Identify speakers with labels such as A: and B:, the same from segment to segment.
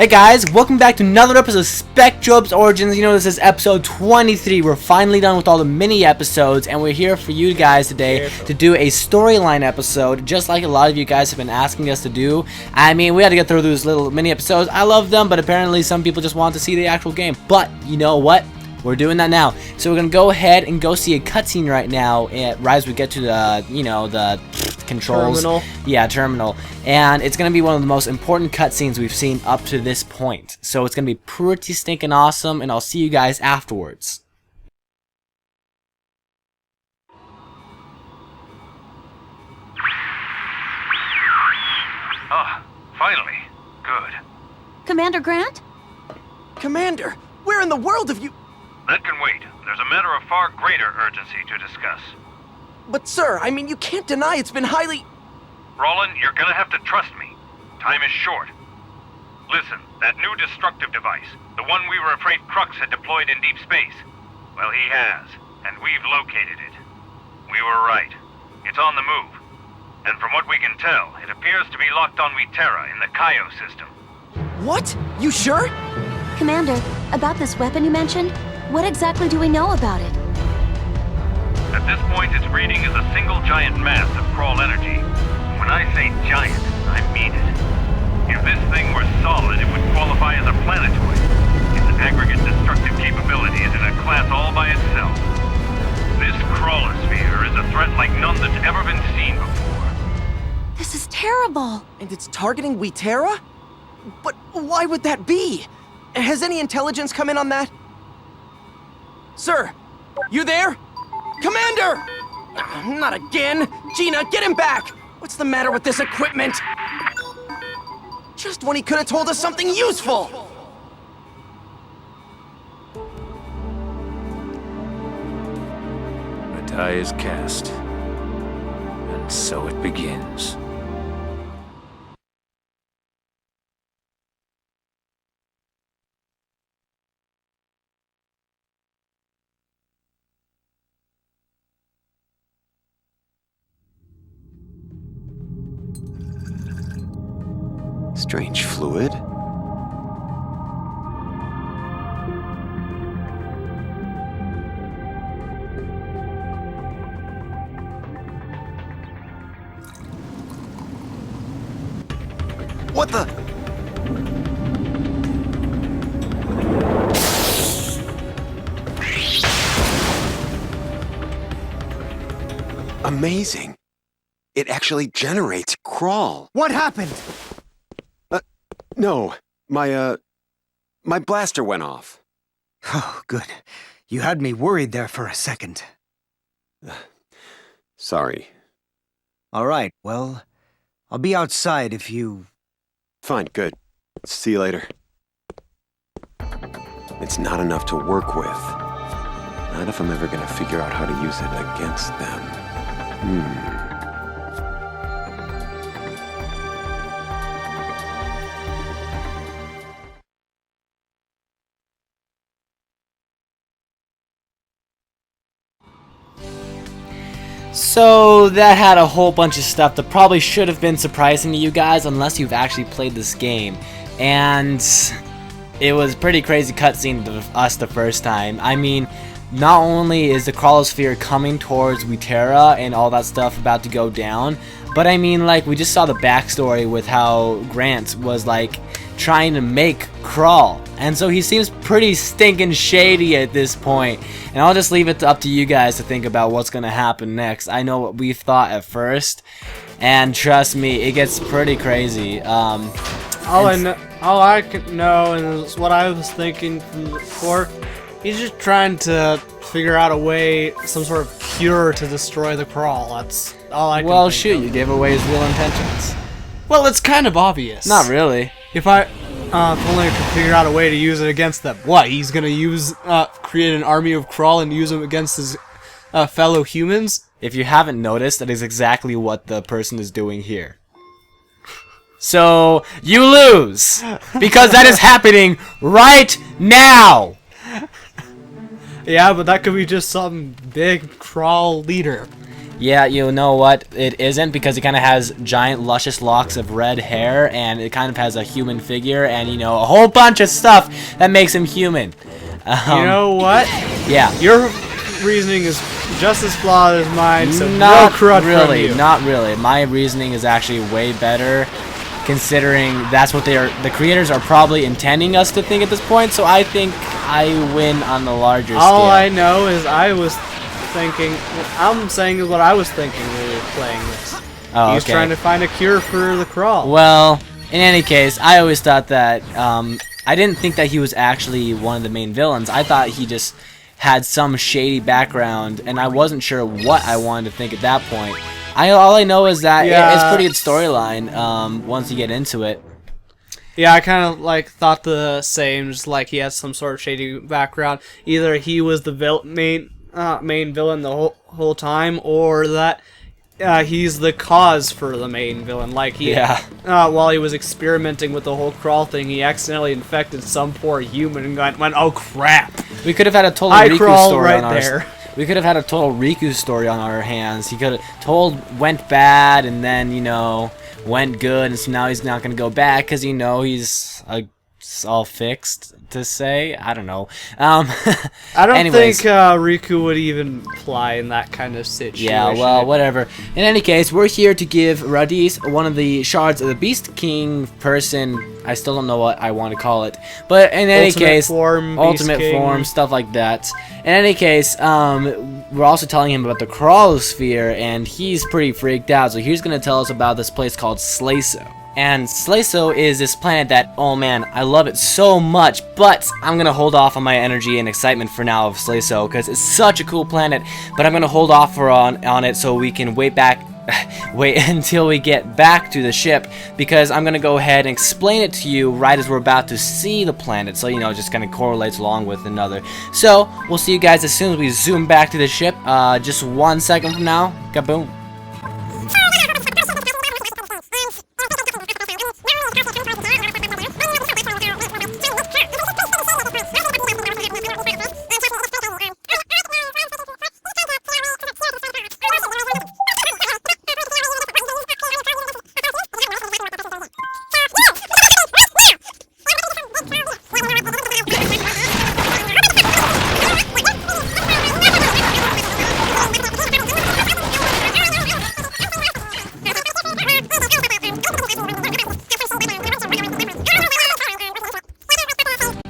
A: Hey guys, welcome back to another episode of Spectrobes Origins. You know, this is episode 23. We're finally done with all the mini episodes, and we're here for you guys today to do a storyline episode, just like a lot of you guys have been asking us to do. I mean, we had to get through those little mini episodes. I love them, but apparently some people just want to see the actual game. But you know what? We're doing that now. So we're gonna go ahead and go see a cutscene right now. Right as we get to the, the controls.
B: Terminal.
A: Yeah, terminal. And it's gonna be one of the most important cutscenes we've seen up to this point. So it's gonna be pretty stinking awesome, and I'll see you guys afterwards.
C: Ah, finally. Good.
D: Commander Grant?
B: Commander, where in the world have you...
C: That can wait. There's a matter of far greater urgency to discuss.
B: But sir, I mean, you can't deny it's been highly...
C: Roland, you're gonna have to trust me. Time is short. Listen, that new destructive device, the one we were afraid Crux had deployed in deep space, well, he has, and we've located it. We were right. It's on the move. And from what we can tell, it appears to be locked on Terra in the Kaio system.
B: What? You sure?
D: Commander, about this weapon you mentioned, what exactly do we know about it?
C: At this point, its reading is a single giant mass of crawl energy. When I say giant, I mean it. If this thing were solid, it would qualify as a planetoid. Its aggregate destructive capability is in a class all by itself. This crawler sphere is a threat like none that's ever been seen before.
D: This is terrible.
B: And it's targeting Terra? But why would that be? Has any intelligence come in on that? Sir, you there? Commander! Not again! Gina, get him back! What's the matter with this equipment? Just when he could have told us something useful!
E: The die is cast, and so it begins.
F: Strange fluid. What the? Amazing. It actually generates crawl.
G: What happened?
F: No, my blaster went off.
G: Oh, good. You had me worried there for a second.
F: Sorry.
G: All right, well, I'll be outside if you...
F: Fine, good. See you later. It's not enough to work with. Not if I'm ever gonna figure out how to use it against them.
A: So that had a whole bunch of stuff that probably should have been surprising to you guys unless you've actually played this game. And it was a pretty crazy cutscene to us the first time. I mean, not only is the crawlosphere coming towards Terra and all that stuff about to go down, but I mean, like, we just saw the backstory with how Grant was, like, trying to make crawl. And so he seems pretty stinking shady at this point. And I'll just leave it up to you guys to think about what's going to happen next. I know what we thought at first. And trust me, it gets pretty crazy.
B: All I can know is what I was thinking from before. He's just trying to figure out a way, some sort of cure to destroy the crawl. That's all I can
A: Well,
B: think
A: shoot,
B: of.
A: you gave away his real intentions.
B: Well, it's kind of obvious.
A: Not really.
B: If only I could figure out a way to use it against them. What? He's gonna create an army of crawl and use them against his fellow humans?
A: If you haven't noticed, that is exactly what the person is doing here. So, you lose! Because that is happening right now!
B: Yeah, but that could be just some big crawl leader.
A: Yeah, you know what? It isn't, because he kind of has giant, luscious locks of red hair, and it kind of has a human figure, and, you know, a whole bunch of stuff that makes him human.
H: You know what?
A: Yeah.
H: Your reasoning is just as flawed as mine, so
A: Not
H: no crud
A: really,
H: from you.
A: not really. My reasoning is actually way better, considering that's what the creators are probably intending us to think at this point, so I think I win on the larger
H: All
A: scale.
H: I know is I'm saying is what I was thinking when we were playing this.
A: Oh,
H: He's
A: okay.
H: trying to find a cure for the crawl.
A: Well, in any case, I always thought that, I didn't think that he was actually one of the main villains. I thought he just had some shady background, and I wasn't sure what I wanted to think at that point. All I know is that it's pretty good storyline, once you get into it.
H: Yeah, I kind of like thought the same, just like he has some sort of shady background. Either he was the main villain the whole time, or that he's the cause for the main villain. Like while he was experimenting with the whole crawl thing, he accidentally infected some poor human and went, "Oh crap!"
A: We could have had a total
H: I
A: Riku
H: crawl
A: story
H: right
A: on
H: there.
A: We could have had a total Riku story on our hands. He could have went bad, and then, you know, went good, and so now he's not gonna go back because, you know, he's all fixed, to say. I don't know.
H: I don't
A: anyways.
H: think Riku would even apply in that kind of situation.
A: Yeah, well, whatever. In any case, we're here to give Radis one of the shards of the Beast King person. I still don't know what I want to call it. But in any case, ultimate form, stuff like that. In any case, we're also telling him about the Crawl Sphere, and he's pretty freaked out. So he's going to tell us about this place called Slayso. And Slayso is this planet that, oh man, I love it so much, but I'm going to hold off on my energy and excitement for now of Slayso, because it's such a cool planet, but I'm going to hold off on it so we can wait until we get back to the ship, because I'm going to go ahead and explain it to you right as we're about to see the planet, so, you know, it just kind of correlates along with another. So, we'll see you guys as soon as we zoom back to the ship, just 1 second from now. Kaboom.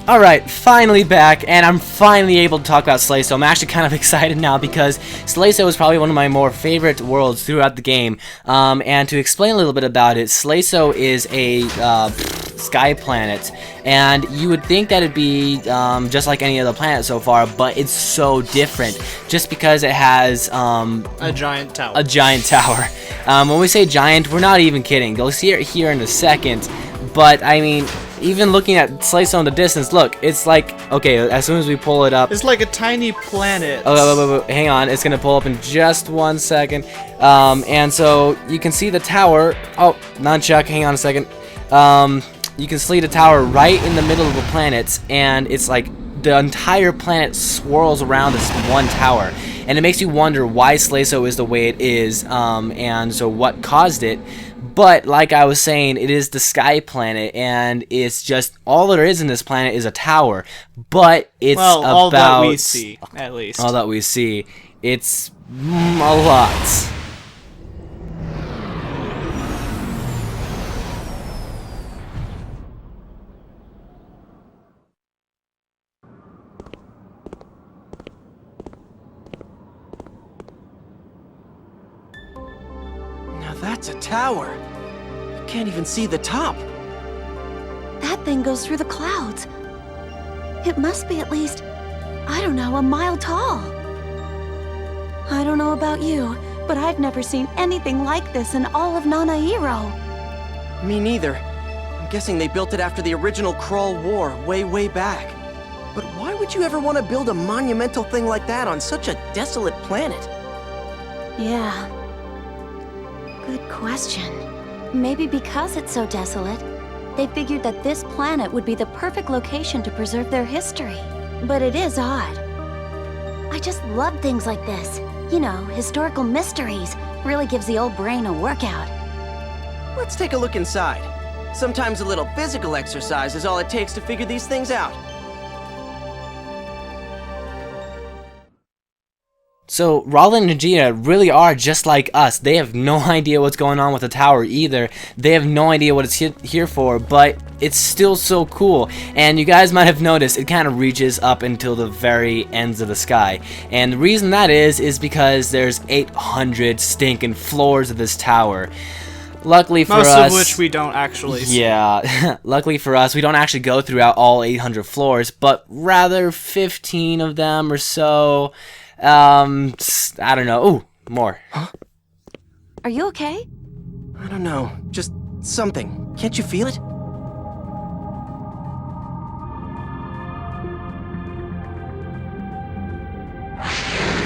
A: Alright, finally back, and I'm finally able to talk about Slayso. I'm actually kind of excited now because Slayso is probably one of my more favorite worlds throughout the game. And to explain a little bit about it, Slayso is a sky planet, and you would think that it'd be just like any other planet so far, but it's so different just because it has
H: a giant tower.
A: A giant tower. When we say giant, we're not even kidding. You'll see it here in a second, but I mean, even looking at Slayso in the distance, look, it's like, okay, as soon as we pull it up,
H: it's like a tiny planet.
A: Oh, hang on, it's gonna pull up in just 1 second. And so you can see the tower. Oh, nunchuck, hang on a second. You can see the tower right in the middle of the planet, and it's like the entire planet swirls around this one tower. And it makes you wonder why Slayso is the way it is, and so what caused it. But like I was saying, it is the sky planet, and it's just all there is in this planet is a tower. But it's
H: all
A: about
H: that we see, at least.
A: All that we see. It's a lot.
B: Now that's a tower. You can't even see the top.
D: That thing goes through the clouds. It must be at least, I don't know, a mile tall. I don't know about you, but I've never seen anything like this in all of Nanairo.
B: Me neither. I'm guessing they built it after the original Crawl War, way back. But why would you ever want to build a monumental thing like that on such a desolate planet?
D: Yeah. Good question. Maybe because it's so desolate, they figured that this planet would be the perfect location to preserve their history. But it is odd. I just love things like this. You know, historical mysteries really gives the old brain a workout.
B: Let's take a look inside. Sometimes a little physical exercise is all it takes to figure these things out.
A: So, Roland and Vegeta really are just like us. They have no idea what's going on with the tower either. They have no idea what it's here for, but it's still so cool. And you guys might have noticed it kind of reaches up until the very ends of the sky. And the reason that is because there's 800 stinking floors of this tower. Luckily for us...
H: Most of which we don't actually see.
A: Yeah, luckily for us, we don't actually go throughout all 800 floors, but rather 15 of them or so. I don't know. Ooh, more.
B: Huh?
D: Are you okay?
B: I don't know. Just something. Can't you feel it?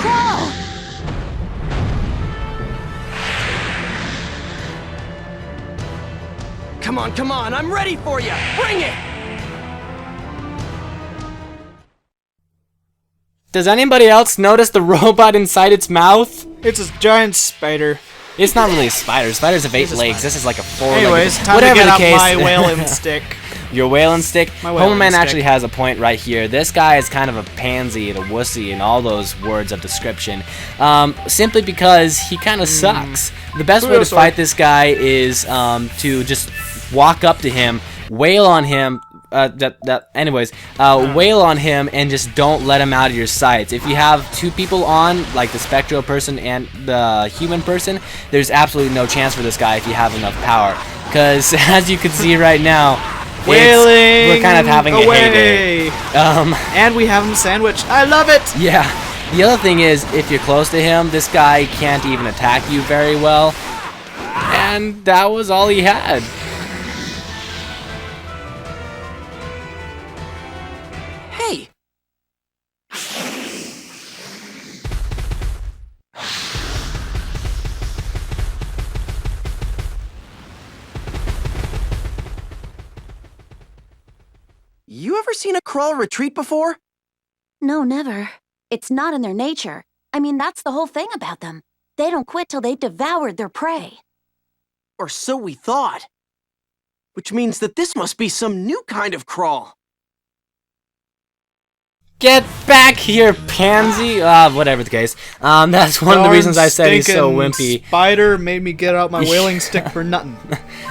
D: Crawl!
B: Come on, I'm ready for you! Bring it!
A: Does anybody else notice the robot inside its mouth?
H: It's a giant spider.
A: It's not really a spider. Spiders have 8 legs. This is like a 4-legged.
H: Anyways, time
A: Whatever
H: to get
A: the
H: out
A: case.
H: my whaling stick.
A: Your whaling stick?
H: My whaling
A: Homerman
H: stick.
A: actually has a point right here. This guy is kind of a pansy and a wussy and all those words of description. Simply because he kind of sucks. The best way to fight this guy is to just walk up to him, wail on him, wail on him and just don't let him out of your sights. If you have 2 people on, like the Spectro person and the human person, there's absolutely no chance for this guy if you have enough power. Because as you can see right now,
H: Wailing
A: we're kind of having a
H: away.
A: heyday.
H: And we have him sandwiched. I love it!
A: Yeah. The other thing is, if you're close to him, this guy can't even attack you very well. And that was all he had.
B: Hey! You ever seen a crawl retreat before?
D: No, never. It's not in their nature. I mean, that's the whole thing about them. They don't quit till they've devoured their prey.
B: Or so we thought. Which means that this must be some new kind of crawl.
A: Get back here, pansy! Whatever the case. That's one of the reasons I said he's so
H: Darn
A: wimpy.
H: Spider made me get out my whaling stick for nothing.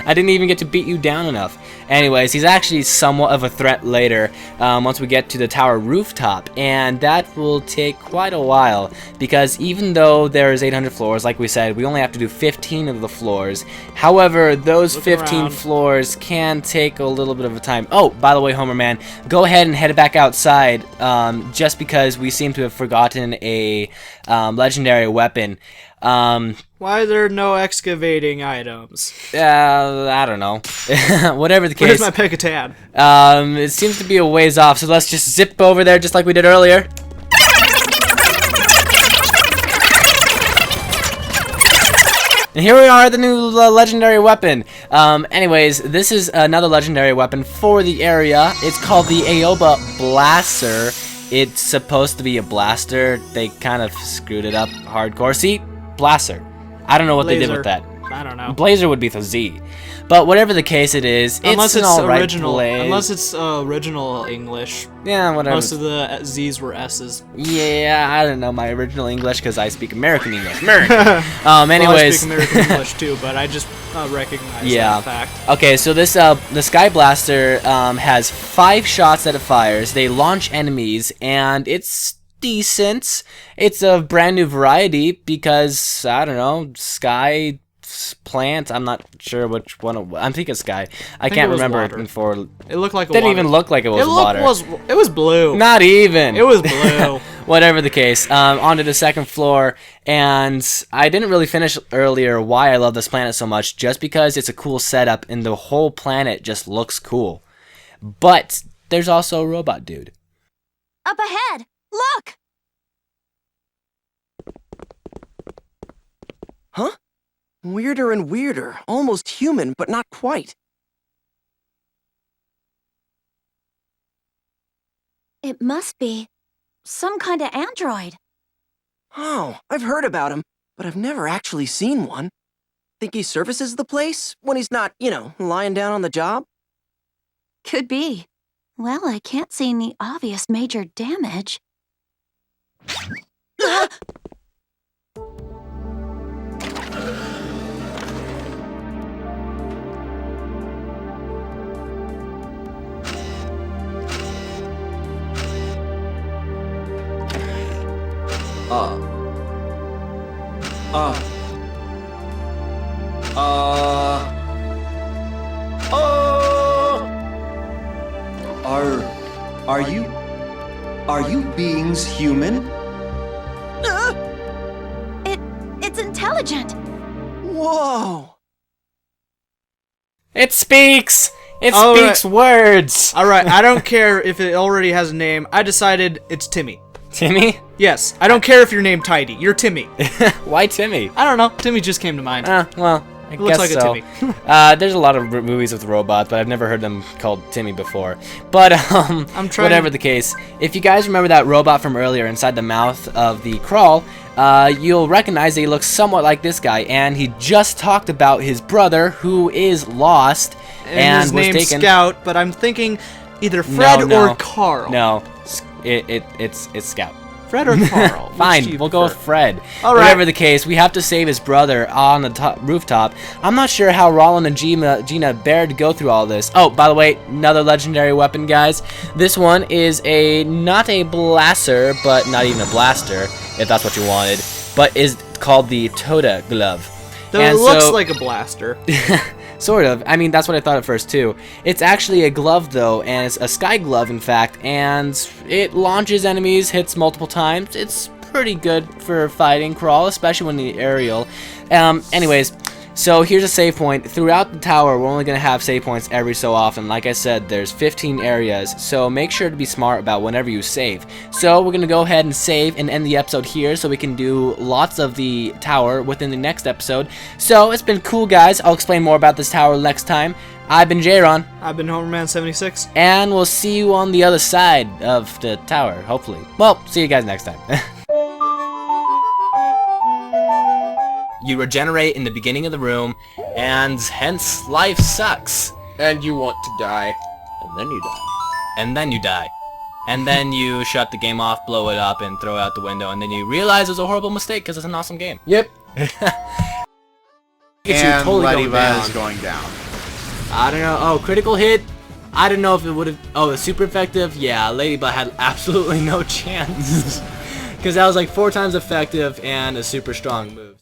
A: I didn't even get to beat you down enough. Anyways, he's actually somewhat of a threat later, once we get to the tower rooftop, and that will take quite a while, because even though there's 800 floors, like we said, we only have to do 15 of the floors. However, those 15 floors can take a little bit of a time. Oh, by the way, Homer Man, go ahead and head back outside, just because we seem to have forgotten a legendary weapon.
H: Why are there no excavating items?
A: I don't know. Whatever the case.
H: Where's my Picatan?
A: It seems to be a ways off, so let's just zip over there just like we did earlier. And here we are, the new legendary weapon. Anyways, this is another legendary weapon for the area. It's called the Aoba Blaster. It's supposed to be a blaster. They kind of screwed it up hardcore. See? Blaster. I don't know what they did with that.
H: I don't know.
A: Blazer would be the Z. But whatever the case it is,
H: Unless
A: it's
H: it's
A: an alright
H: original.
A: blade.
H: Unless it's original English.
A: Yeah, whatever.
H: Most of the Z's were S's.
A: Yeah, I don't know my original English because I speak American English. American.
H: Well, I
A: Anyways.
H: speak American English too, but I just recognize that fact.
A: Okay, so this the Sky Blaster has 5 shots that it fires. They launch enemies, and it's decent. It's a brand new variety because I don't know, Sky plant. I'm not sure which one. I'm thinking Sky. I can't remember it before.
H: It looked like a
A: Didn't
H: water.
A: even look like it was water.
H: It was blue.
A: Not even.
H: It was blue.
A: Whatever the case, onto the second floor, and I didn't really finish earlier why I love this planet so much, just because it's a cool setup and the whole planet just looks cool. But there's also a robot dude.
D: Up ahead! Look!
B: Huh? Weirder and weirder. Almost human, but not quite.
D: It must be some kind of android.
B: Oh, I've heard about him, but I've never actually seen one. Think he services the place when he's not, lying down on the job?
D: Could be. Well, I can't see any obvious major damage.
I: Are you beings human?
D: It's intelligent.
B: Whoa!
A: It speaks! It
H: All
A: speaks words!
H: Alright, I don't care if it already has a name. I decided it's Timmy.
A: Timmy?
H: Yes, I don't care if you're named Tidy. You're Timmy.
A: Why Timmy?
H: I don't know. Timmy just came to mind.
A: Well, I
H: Looks
A: guess
H: like a
A: so.
H: Timmy.
A: There's a lot of movies with robots, but I've never heard them called Timmy before. But,
H: I'm trying
A: whatever the case, if you guys remember that robot from earlier inside the mouth of the crawl, you'll recognize that he looks somewhat like this guy, and he just talked about his brother, who is lost, and
H: his
A: was
H: name's
A: taken...
H: Scout, but I'm thinking either Fred or Carl.
A: No, it's Scout.
H: Fred or Carl?
A: Fine, we'll go with Fred.
H: All right.
A: Whatever the case, we have to save his brother on the rooftop. I'm not sure how Roland and Gina bared to go through all this. Oh, by the way, another legendary weapon, guys. This one is not a blaster, but not even a blaster, if that's what you wanted, but is called the Toda glove.
H: Though it looks like a blaster.
A: Sort of. I mean, that's what I thought at first, too. It's actually a glove, though, and it's a sky glove, in fact, and it launches enemies, hits multiple times. It's pretty good for fighting Crawl, especially when the aerial. Anyways, so here's a save point. Throughout the tower, we're only going to have save points every so often. Like I said, there's 15 areas, so make sure to be smart about whenever you save. So we're going to go ahead and save and end the episode here so we can do lots of the tower within the next episode. So it's been cool, guys. I'll explain more about this tower next time. I've been Jayron.
H: I've been Homerman76.
A: And we'll see you on the other side of the tower, hopefully. Well, see you guys next time. You regenerate in the beginning of the room, and hence life sucks.
J: And you want to die. And then you die.
A: And then you die. And then you shut the game off, blow it up, and throw it out the window, and then you realize it was a horrible mistake because it's an awesome game.
J: Yep.
A: And
J: Ladybug is going down.
A: I don't know. Oh, critical hit. I don't know if it would have... Oh, it's super effective? Yeah, Ladybug had absolutely no chance. Because that was like 4 times effective and a super strong move.